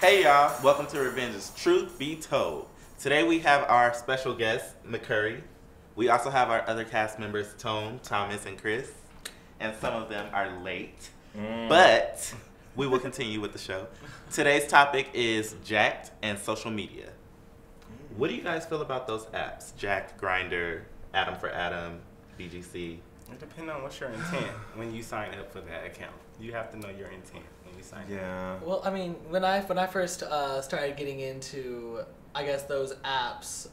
Hey y'all, welcome to Revenge's Truth Be Told. Today we have our special guest, McCurry. We also have our other cast members, Tone, Thomas, and Chris. And some of them are late. But we will continue with the show. Today's topic is Jack'd and social media. What do you guys feel about those apps? Jack'd, Grindr, Adam for Adam, BGC? It depends on what's your intent when you sign up for that account. You have to know your intent when you sign up. Yeah. Well, I mean, when I first started getting into, I guess, those apps,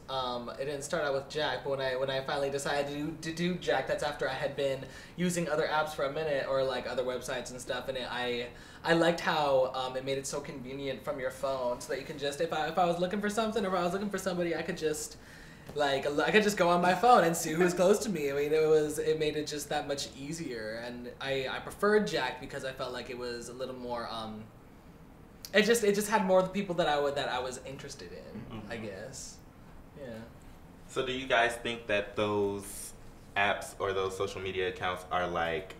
it didn't start out with Jack, but when I finally decided to do Jack, that's after I had been using other apps for a minute, or like other websites and stuff, and I liked how it made it so convenient from your phone, so that you can just, if I was looking for something, or if I was looking for somebody, I could just go on my phone and see who was close to me. I mean, it made it just that much easier, and I preferred Jack because I felt like it was a little more it just had more of the people that I was interested in, I guess. Yeah. So do you guys think that those apps or those social media accounts are like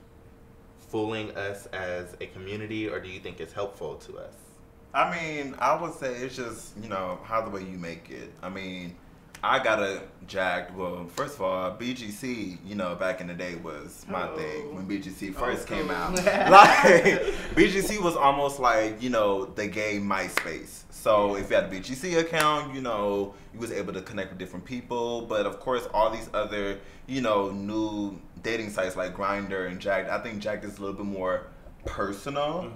fooling us as a community, or do you think it's helpful to us? I mean, I would say it's just, how the way you make it. I mean, I got a Jack'd. Well, first of all, BGC, back in the day was my thing when BGC first came out. Like, BGC was almost like, the gay MySpace. So if you had a BGC account, you was able to connect with different people. But of course, all these other, new dating sites like Grindr and Jack'd, I think Jack'd is a little bit more personal.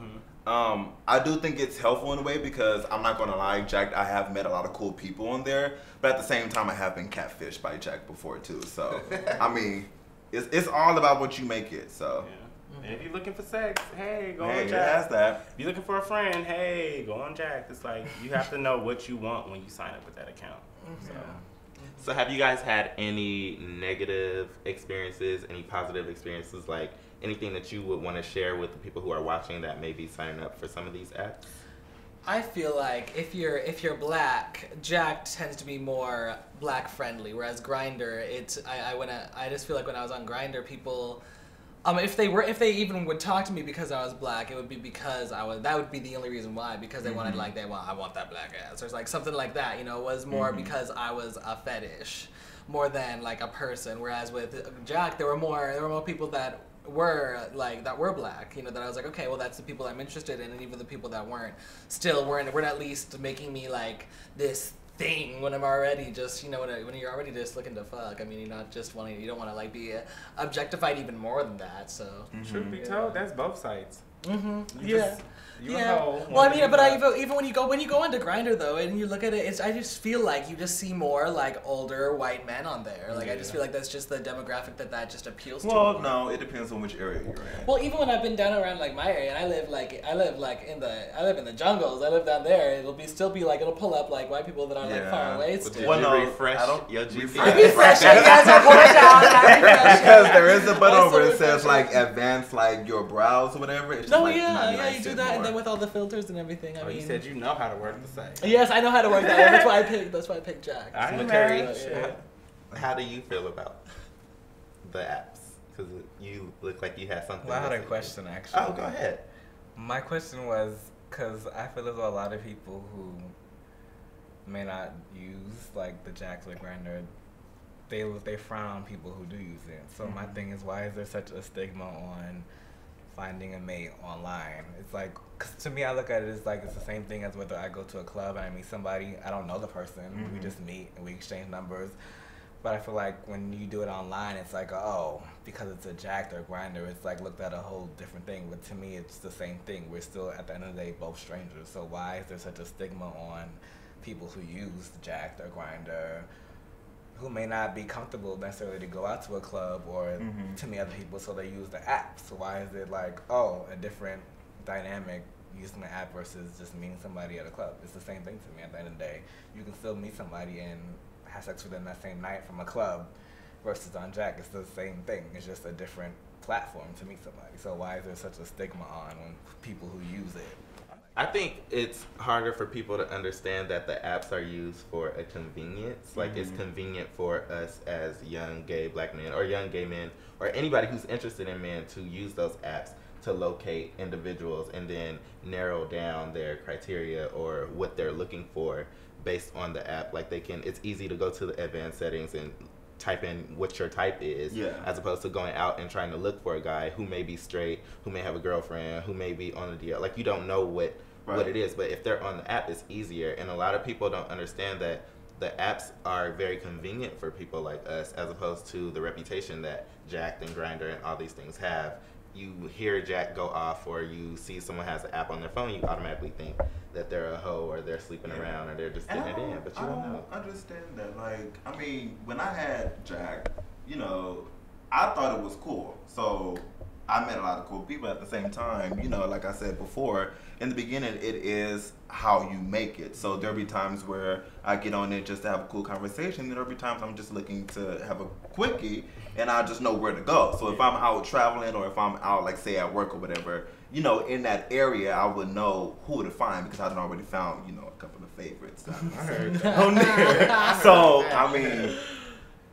I do think it's helpful in a way because I'm not gonna lie, Jack, I have met a lot of cool people on there, but at the same time I have been catfished by Jack before too. So I mean, it's all about what you make it. So And if you're looking for sex, hey, go hey, on Jack. that. If you're looking for a friend, hey, go on Jack. It's like you have to know what you want when you sign up with that account. So have you guys had any negative experiences, any positive experiences, like anything that you would want to share with the people who are watching that may be signing up for some of these apps? I feel like if you're black, Jack tends to be more black friendly, whereas Grindr, I just feel like when I was on Grindr, people, if they even would talk to me because I was black, it would be because that would be the only reason why, because they wanted I want that black ass, or like something like that, it was more because I was a fetish more than like a person. Whereas with Jack, there were more people that were black, that I was like, okay, well, that's the people I'm interested in, and even the people that weren't at least making me like this thing when I'm already just, when you're already just looking to fuck. I mean, you don't want to like be objectified even more than that. So Truth be told, that's both sides. Yeah. A hoe. Well, I mean, but even when you go into Grindr though, and you look at it, I just feel like you just see more like older white men on there. Like I just feel like that's just the demographic that just appeals to. Well, no, it depends on which area you're in. Well, even when I've been down around like my area, and I live in the jungles. I live down there. It'll pull up like white people that are like far away. Did Still. you refresh your GPS? I refresh. You guys are watch out. I refresh. Because there is a button where it says like advance like your browse or whatever. It's just, No, like, yeah, 99 you do cents that, and more. then with all the filters and everything. I mean, You said you know how to work the site. yes, I know how to work that one. That's why I picked Jack. I ain't McCurry, mad. Shit. how do you feel about the apps? Because you look like you had something. Well, I had to a say. question actually. Oh, go ahead. My question was, because I feel as though a lot of people who may not use like the Jacks or Grindr, they frown on people who do use it. So my thing is, why is there such a stigma on finding a mate online? It's like, cause to me, I look at it as like it's the same thing as whether I go to a club and I meet somebody, I don't know the person, we just meet and we exchange numbers. But I feel like when you do it online, it's like, oh, because it's a Jack or Grindr, it's like looked at a whole different thing. But to me, it's the same thing. We're still, at the end of the day, both strangers. So why is there such a stigma on people who use Jack or Grindr, who may not be comfortable necessarily to go out to a club or to meet other people, so they use the app? So why is it like, oh, a different dynamic using the app versus just meeting somebody at a club? It's the same thing to me at the end of the day. You can still meet somebody and have sex with them that same night from a club versus on Jack. It's the same thing. It's just a different platform to meet somebody. So why is there such a stigma on when people who use it? I think it's harder for people to understand that the apps are used for a convenience. Like it's convenient for us as young gay black men or young gay men or anybody who's interested in men to use those apps. to locate individuals and then narrow down their criteria or what they're looking for based on the app. Like it's easy to go to the advanced settings and type in what your type is, as opposed to going out and trying to look for a guy who may be straight, who may have a girlfriend, who may be on the DL. Like, you don't know what it is, but if they're on the app, it's easier. And a lot of people don't understand that the apps are very convenient for people like us, as opposed to the reputation that Jack'd and Grindr and all these things have. You hear Jack go off, or you see someone has an app on their phone, you automatically think that they're a hoe, or they're sleeping around, or they're just getting it in, but you don't know. I understand that. Like, I mean, when I had Jack, you know, I thought it was cool. So I met a lot of cool people at the same time. You know, like I said before, in the beginning, it is how you make it. So there'll be times where I get on it just to have a cool conversation. Then there'll be times I'm just looking to have a quickie, and I just know where to go. So if I'm out traveling, or if I'm out, like, say, at work or whatever, you know, in that area, I would know who to find, because I'd already found, you know, a couple of favorites on there. So, I mean,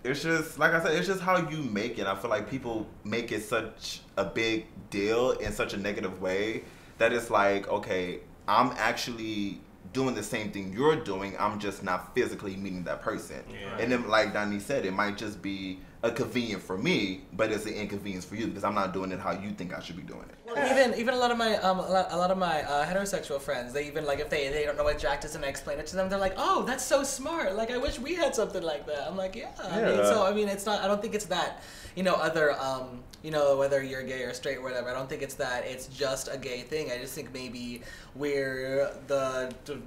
it's just, like I said, it's just how you make it. I feel like people make it such a big deal in such a negative way that it's like, okay, I'm actually doing the same thing you're doing, I'm just not physically meeting that person. And then, like Donnie said, it might just be a convenience for me, but it's an inconvenience for you, because I'm not doing it how you think I should be doing it. Well, even a lot of my heterosexual friends, they even, like, if they don't know what Jack is and I explain it to them, they're like, oh, that's so smart. Like, I wish we had something like that. I'm like, yeah. I mean, it's not. I don't think it's that. You know, whether you're gay or straight or whatever, I don't think it's that. It's just a gay thing. I just think maybe we're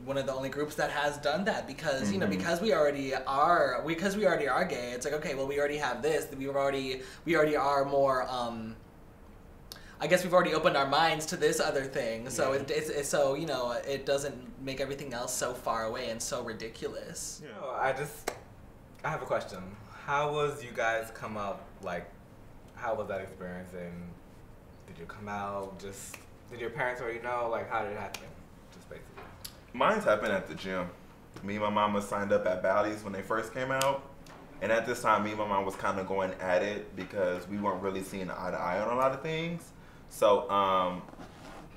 one of the only groups that has done that, because you know, because we already are gay. It's like, okay, well, we already have this. We already are more. I guess we've already opened our minds to this other thing, so it's so, you know, it doesn't make everything else so far away and so ridiculous. Yeah. I have a question. How was you guys come out? Like, how was that experience? And did you come out? Did your parents already know? Like, how did it happen? Just basically. Mine's happened at the gym. Me and my mama signed up at Bally's when they first came out. And at this time, me and my mom was kind of going at it, because we weren't really seeing eye to eye on a lot of things. So,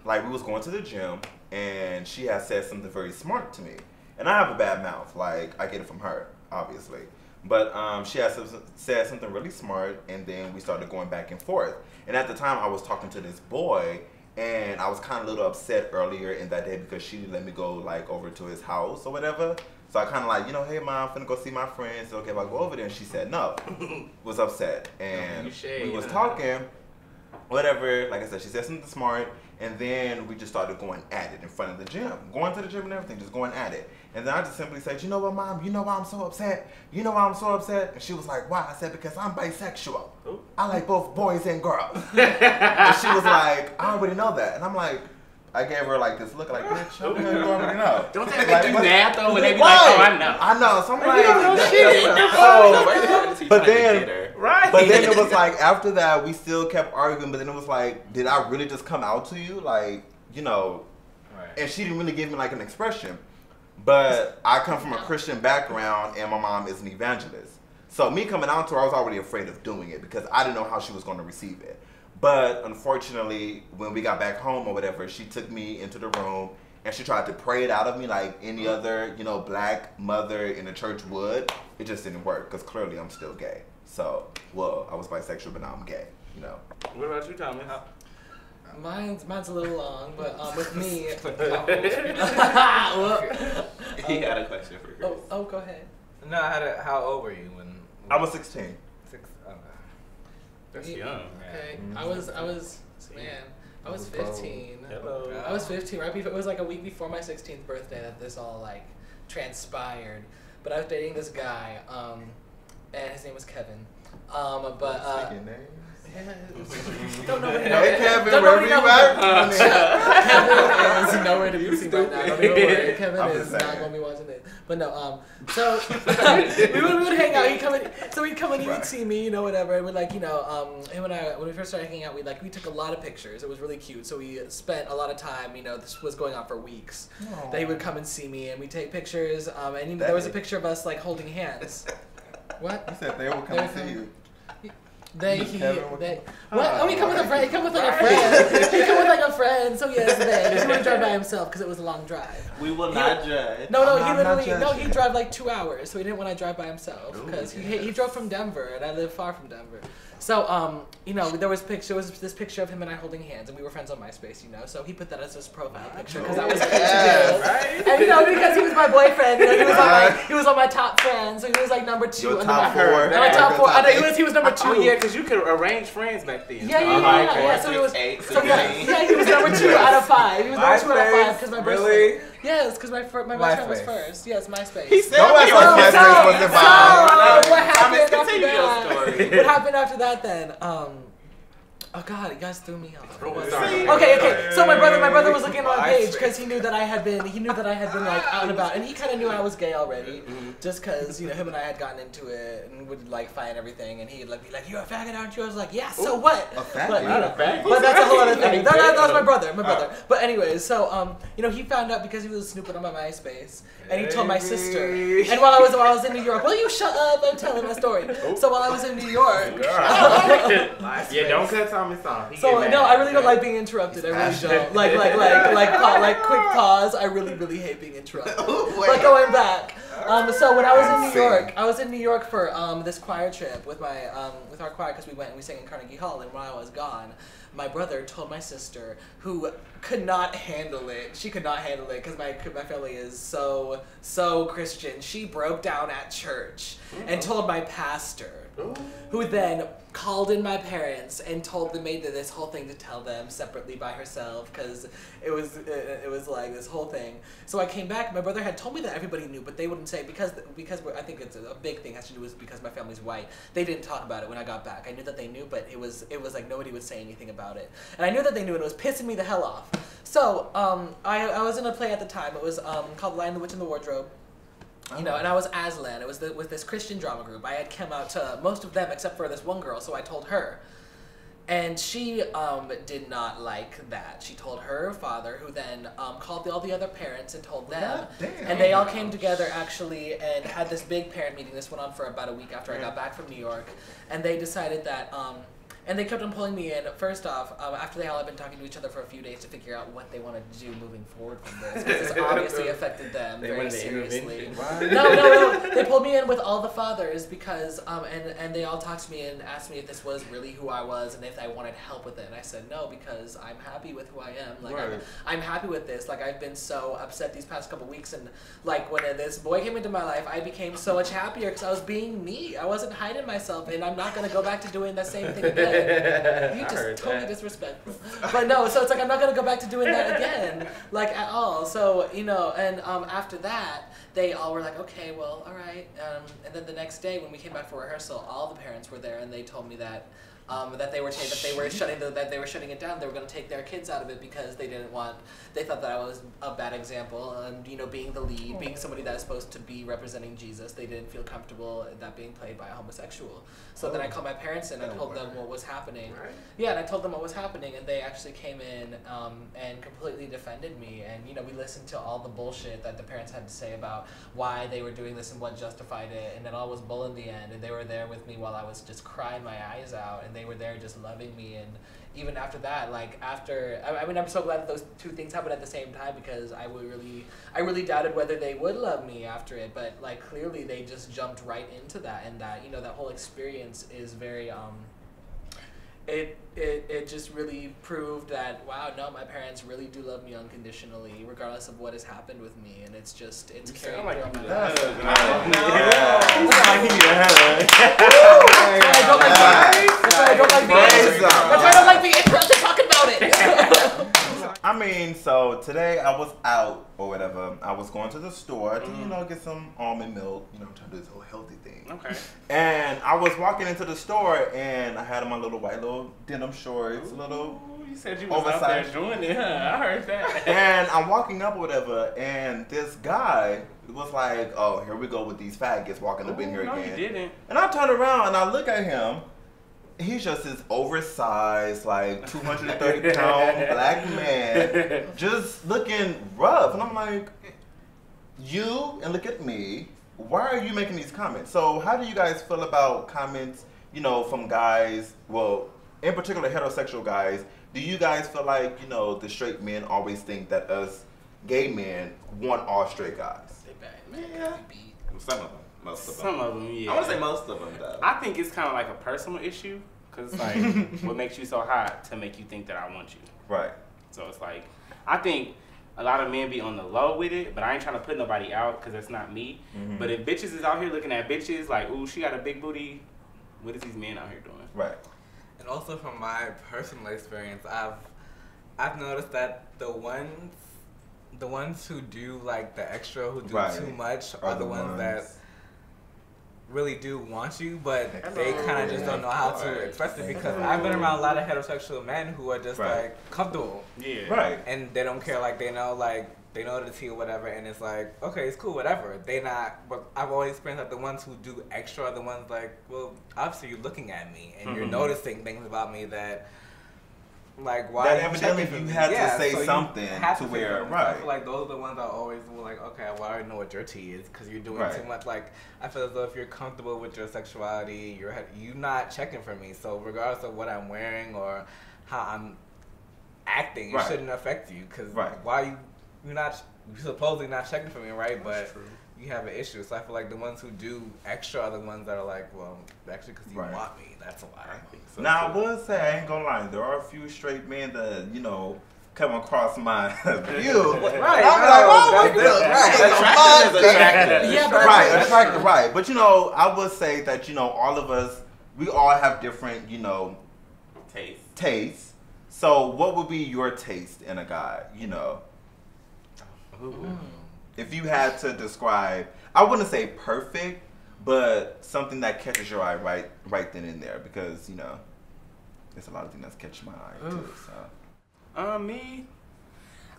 like, we was going to the gym, and she had said something very smart to me. And I have a bad mouth. Like, I get it from her, obviously. But she had said something really smart, and then we started going back and forth. And at the time, I was talking to this boy, and I was kind of a little upset earlier in that day, because she didn't let me go, like, over to his house or whatever. So I kind of like, you know, hey, Mom, I'm finna go see my friends. So, okay, if I go over there. And she said no. Was upset. And we was talking, whatever. Like I said, she said something smart. And then we just started going at it in front of the gym. Going to the gym and everything, just going at it. And then I just simply said, you know what, Mom? You know why I'm so upset? You know why I'm so upset? And she was like, why? I said, because I'm bisexual. Ooh. I like both boys and girls. And she was like, I already know that. And I'm like, I gave her like this look, like, bitch, you already know. Don't they make you mad though when they be like, oh, I know. I know. So I'm like, you don't know shit. But then it was like, after that, we still kept arguing. But then it was like, did I really just come out to you? Like, you know, and she didn't really give me like an expression. But I come from a Christian background, and my mom is an evangelist. So me coming out to her, I was already afraid of doing it, because I didn't know how she was going to receive it. But unfortunately, when we got back home or whatever, she took me into the room, and she tried to pray it out of me like any other, you know, black mother in the church would. It just didn't work, because clearly I'm still gay. So, well, I was bisexual, but now I'm gay, you know. What about you, Tommy? Mine's a little long, but with me, he had a question for Chris. Oh, go ahead. No, how old were you when I was 16. That's young. Okay, I was 15. Hello. I was 15 right before. It was like a week before my 16th birthday that this all like transpired. But I was dating this guy, and his name was Kevin. Don't know where Hey, Kevin, where are you at? Kevin is nowhere to be seen right now. Don't even worry. Kevin is not going to be watching this. But no, so we would hang out. He'd come in, he would see me, you know, whatever. And we'd like, you know, him and I, when we first started hanging out, we took a lot of pictures. It was really cute. So we spent a lot of time, you know, this was going on for weeks. Aww. That he would come and see me, and we'd take pictures. And you know, there was a picture of us like holding hands. What? You said they would come and see you. What? Oh, he come with a friend. He come with like a friend. He come with like a friend. So yes, they. He wouldn't drive by himself because it was a long drive. We will not judge. No, I'm he not literally judging. he drove like 2 hours, so he didn't want to drive by himself because he drove from Denver and I live far from Denver. So there was this picture of him and I holding hands and we were friends on MySpace, so he put that as his profile picture because that was cute to do. Right? And because he was my boyfriend, he was on my top friends, so he was like number 2 Your on top my four. my top 4. I know he was number 2. Oh yeah, because you could arrange friends back then. Yeah. So he was. He was number 2 out of 5. He was number 2 out of 5 because my best Really? friend. Yes, because my best friend was first. Yes, MySpace. He said Don't ask we us were- MySpace wasn't fine. What happened after continue your that? story. What happened after that then? Oh God, you guys threw me off. Sorry. Okay. So my brother was looking at my page because he knew that I had been like out and about, and he kind of knew I was gay already, just because him and I had gotten into it and would like fight and everything, and he'd like be like, "You're a faggot, aren't you?" I was like, "Yeah, so what?" A faggot? But, Not a faggot. but that's a whole other thing. That was my brother. But anyways, so he found out because he was snooping on my MySpace, and he told my sister. And while I was in New York, will you shut up? I'm telling my story. So while I was in New York. Yeah, don't cut Thomas off. He So get no, mad. I really don't like being interrupted. I really don't. Like quick pause. I really hate being interrupted. But going back, so when I was in New York for this choir trip with our choir because we went and we sang in Carnegie Hall. And while I was gone, my brother told my sister, who could not handle it. She could not handle it because my family is so Christian. She broke down at church and told my pastor, who then called in my parents and made this whole thing to tell them separately by herself because it was like this whole thing. So I came back. My brother had told me that everybody knew, but they wouldn't say because I think it's a big thing has to do with because my family's white. They didn't talk about it when I got back. I knew that they knew, but it was like nobody would say anything about it. And I knew that they knew, and it was pissing me the hell off. So I was in a play at the time. It was called Lion, the Witch, and the Wardrobe. And I was Aslan. It was with this Christian drama group. I had come out to most of them except for this one girl, so I told her. And she did not like that. She told her father, who then called all the other parents and told them. And they all came together actually and had this big parent meeting. This went on for about a week after I got back from New York. And they decided that and they kept on pulling me in. First off, after they all had been talking to each other for a few days to figure out what they wanted to do moving forward from this, because this obviously affected them very seriously. No. They pulled me in with all the fathers because, and they all talked to me and asked me if this was really who I was and if I wanted help with it. And I said no because I'm happy with who I am. Like I'm happy with this. Like I've been so upset these past couple weeks, and like when this boy came into my life, I became so much happier because I was being me. I wasn't hiding myself, and I'm not gonna go back to doing the same thing again. You just totally disrespectful. But no, so it's like I'm not gonna go back to doing that again, like at all. So and after that, they all were like, okay, well, all right. And then the next day when we came back for rehearsal, all the parents were there, and they told me that they were shutting it down. They were going to take their kids out of it because they thought that I was a bad example, and being the lead, being somebody that is supposed to be representing Jesus, they didn't feel comfortable that being played by a homosexual. So then I called my parents in and I told them what was happening. Right. Yeah, and I told them what was happening, and they actually came in and completely defended me. And we listened to all the bullshit that the parents had to say about why they were doing this and what justified it, and it all was bull in the end. And they were there with me while I was just crying my eyes out, and they were there just loving me. And even after that, I'm so glad that those two things happened at the same time because I really doubted whether they would love me after it, but like clearly they just jumped right into that, and that that whole experience is very it just really proved that wow, no, my parents really do love me unconditionally regardless of what has happened with me, and it's carried through on my life. That's why I don't like being interrupted talking about it. I mean, so today I was out or whatever. I was going to the store to, get some almond milk, trying to do this whole healthy thing. Okay. And I was walking into the store and I had on my little white denim shorts, You said you was out there doing it, huh? I heard that. And I'm walking up or whatever, and this guy was like, oh, here we go with these faggots walking up in here again. No, you didn't. And I turn around and I look at him. He's just this oversized, like 230-pound black man, just looking rough. And I'm like, and look at me. Why are you making these comments? So how do you guys feel about comments you know, from guys, well, in particular heterosexual guys, do you guys feel like, you know, the straight men always think that us gay men want all straight guys? They bad. Yeah. Some of them. Most of them. Some of them, yeah. I want to say most of them, though. I think it's kind of like a personal issue, because like, what makes you so hot to make you think that I want you? Right. So it's like, I think a lot of men be on the low with it, but I ain't trying to put nobody out because that's not me. Mm-hmm. But if bitches is out here looking at bitches like, ooh, she got a big booty, what is these men out here doing? Right. And also from my personal experience, I've noticed that the ones who do like the extra, who do Right. too much, are the ones that really do want you, but they kind of just don't know how to express it, because I've been around a lot of heterosexual men who are just Right. like comfortable, Yeah. Right. and they don't care, like they know the tea or whatever, and it's like, okay, it's cool, whatever. They not, but I've always experienced that the ones who do extra are the ones like, well, obviously you're looking at me and you're noticing things about me that, like, why That are you evidently checking for you me? had to Yeah, say so you something have to say where- something. right. I feel like those are the ones that always were like, okay, well, I already know what your tea is because you're doing Right. too much. Like, I feel as though if you're comfortable with your sexuality, you're not checking for me. So regardless of what I'm wearing or how I'm acting, it Right. shouldn't affect you, because Right. why you're supposedly not checking for me, right? That's But true. you have an issue. So I feel like the ones who do extra are the ones that are like, well, actually, because you Right. want me, that's why. I think so, Now, I too. would say, I ain't gonna lie, there are a few straight men that, you know, come across my view. Right, I'm no, like, oh my that's goodness, different. right, Attractive is attractive. Yeah, but Right, That's attractive, true. right. But, you know, I would say that, you know, all of us, we all have different, you know, Taste. tastes. So what would be your taste in a guy, you know? If you had to describe, I wouldn't say perfect, but something that catches your eye right then and there, because, you know, there's a lot of things that's catching my eye too. So Me,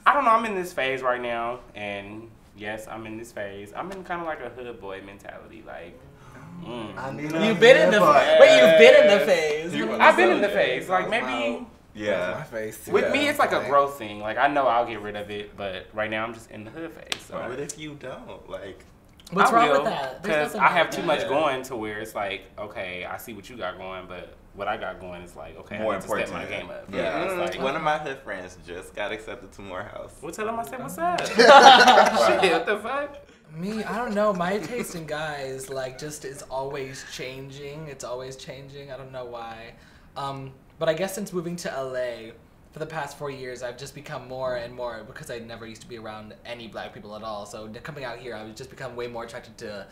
I don't know. I'm in this phase right now, and yes, I'm in this phase. I'm in kind of like a hood boy mentality, like. You've been in the you've been in the phase. I've been in the phase, like maybe. yeah. My face. With me, it's like a growth thing. Like, I know I'll get rid of it, but right now I'm just in the hood phase. So. What if you don't? Like, What's I wrong will, with that? Because I have too much Yeah. going to where it's like, okay, I see what you got going, but what I got going is like, okay, More I need to step important. my game up. Yeah. It's like, one of my hood friends just got accepted to Morehouse. well, tell them I said, what's up? Shit, what the fuck? Me, I don't know. My taste in guys, like, just is always changing. It's always changing. I don't know why. But I guess since moving to LA for the past 4 years, I've just become more and more, because I never used to be around any black people at all. So coming out here, I've just become way more attracted to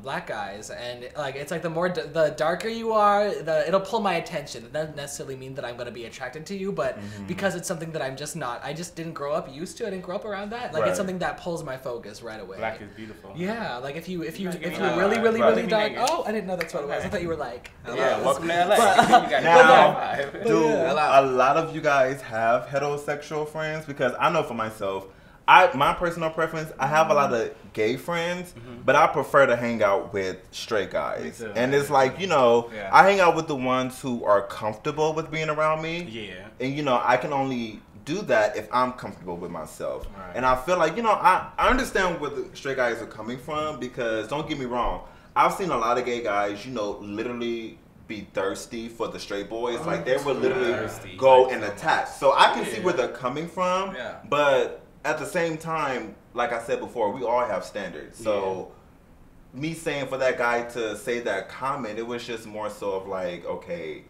black guys, and like it's like the darker you are, it'll pull my attention. It doesn't necessarily mean that I'm gonna be attracted to you, but because it's something that I just didn't grow up used to. I didn't grow up around that. Like Right. it's something that pulls my focus right away. Black is beautiful. Yeah, like if you're Right. really dark. Right. Oh, I didn't know that's what it was. I Okay. thought you were like. Yeah, yes. welcome to LA. But- You got Now, high five. do yeah. a lot of you guys have heterosexual friends? Because I know for myself, my personal preference, I have a lot of gay friends, but I prefer to hang out with straight guys. Me too. And it's like, you know, Yeah. I hang out with the ones who are comfortable with being around me. Yeah. And, you know, I can only do that if I'm comfortable with myself. Right. And I feel like, you know, I understand where the straight guys are coming from, because don't get me wrong, I've seen a lot of gay guys, you know, literally be thirsty for the straight boys. Like they would literally Thirsty. go and attack. So I can see where they're coming from. Yeah. But at the same time, like I said before, we all have standards. So me saying for that guy to say that comment, it was just more so of like, okay,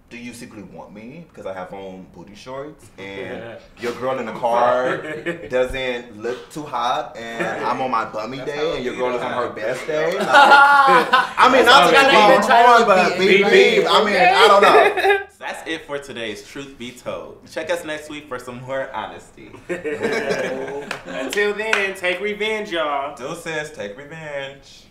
do you secretly want me because I have on booty shorts and your girl in the car doesn't look too hot and I'm on my bummy day and your girl is on her best day? Like, I mean, not to That's be how they try to but be- beep. I mean, I don't know. That's it for today's Truth Be Told. Check us next week for some more honesty. Until then, take revenge, y'all. Still says take revenge.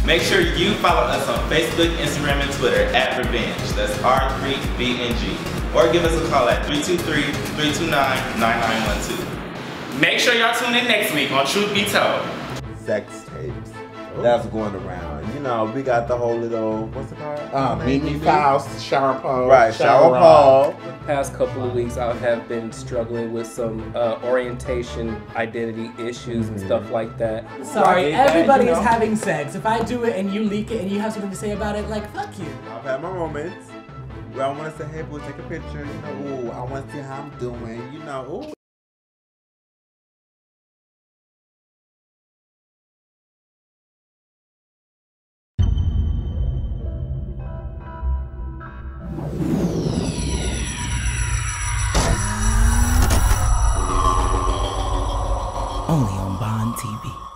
Make sure you follow us on Facebook, Instagram, and Twitter at Revenge. That's R3VNG. Or give us a call at 323-329-9912. Make sure y'all tune in next week on Truth Be Told. Sex tapes. That's going around. You know, we got the whole little, what's it called? Mimi Faust, shower pole. Right, shower pole. Past couple of weeks, I have been struggling with some orientation, identity issues, and stuff like that. Sorry, Right, everybody you is know. having sex. If I do it and you leak it and you have something to say about it, like, fuck you. I've had my moments where I want to say, hey, boo, take a picture. You know, ooh, I want to see how I'm doing. You know, ooh. Only on Bond TV.